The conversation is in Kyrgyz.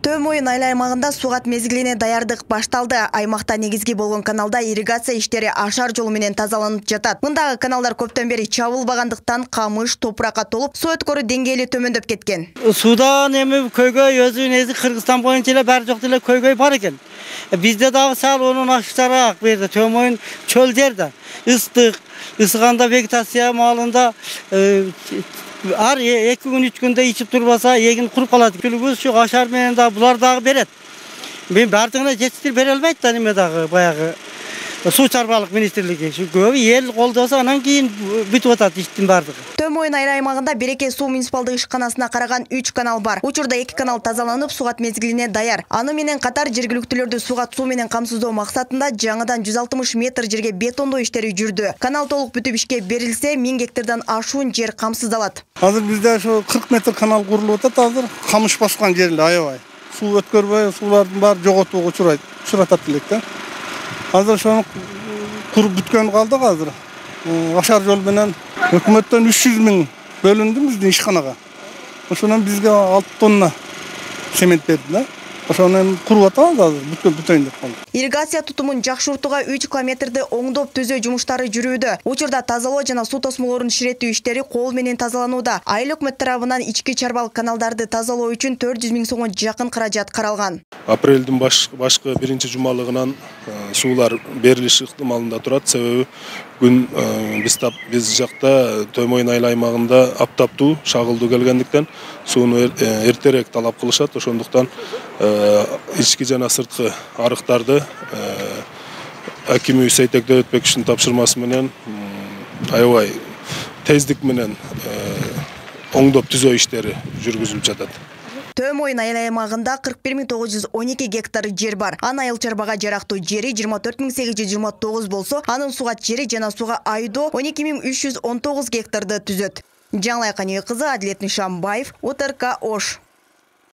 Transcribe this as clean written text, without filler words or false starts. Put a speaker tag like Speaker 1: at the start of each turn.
Speaker 1: Төмөйүн айыл аймагында сугат мезгилине даярдык башталды. Аймакта негизги болгон каналда ирригация иштери ашар жолу менен тазаланып жатат. Мындагы каналдар көптөн бери чабылбагандыктан камыш, топуракка толуп, суу өткөрүү деңгээли төмөндөп кеткен.
Speaker 2: Судан эми көйгөй өзүнүн Кыргызстан боюнча эле баары жок деле көйгөй бар экен. Бизде дагы сал онун ашчараак берди. Төмөйүн чөл жер да. Ыстык, ысыганда вегетация маалында ар 2 күн 3 күндө ичип турбаса эгин куруп калат. Күлүбүз ушу ашар менен да булар дагы берет. Мен бардыгына жетиштирип бере албайт да неме дагы баягы суу чарбалык министрлиги. Шу көбү эл колдосо анан кийин бүтүп атат иштин бардыгы.
Speaker 1: Төмөйүн айыл аймагында Береке суу муниципалдык ишканасына караган 3 канал бар. Учурда 2 канал тазаланып, сугат мезгилине даяр. Аны менен катар жергиликтүүлөрдү сугат суу менен камсыздоо максатында жаңыдан 160 метр жерге бетондоо иштери жүрдү. Канал толук бүтүп ишке берилсе, 1000 гектардан ашуун жер камсыздалат.
Speaker 3: Азыр бизде ошо 40 метр канал курулуп атат, азыр камыш баскан жерлер аябай. Суу өткөрбөй, суулардын баары жоготууга учуратат элек да. Азыр ошону куруп бүткөн калдык азыр. Ашар жол менен өкмөттөн 300 000 бөлүндү биздин ишканага. Ошонун бизге 6 тонна цемент берди да. Ошону куруп атабыз азыр бүтөйүн деп калды.
Speaker 1: Ирригация тутумун жакшыртууга 3 километрди оңдоп түзөө жумуштары жүрүүдө. Учурда тазалоо жана суу тосмолорун ширеттүү иштери кол менен тазаланууда. Айыл өкмөт тарабынан ички чарбалык каналдарды тазалоо үчүн 400 000 сомго жакын каражат каралган.
Speaker 4: Апрелдин башкы биринчи жумалыгынан суулар берилиш ыктымалында турат. Себеби күн биз жакта Төмөйүн айыл аймагында аптаптуу, шагылдуу келгендиктен сууну эртерээк талап кылышат. Ошондуктан ички жана сырткы арыктарды Аким үй Сейтек Дөбөтбековичтин тапшырмасы менен аябай тездик менен оңдоп түзөө иштери жүргүзүлүп жатат.
Speaker 1: Төмөйүн айыл аймагында 41 912 гектар жер бар. Аны айыл чарбага жарактуу жери 24 829 болсо, анын сугат жери жана суга айдоо 12 319 гектарды түзөт. Жаңылай Каныбек кызы, Адилет Нишанбаев, УТРК Ош.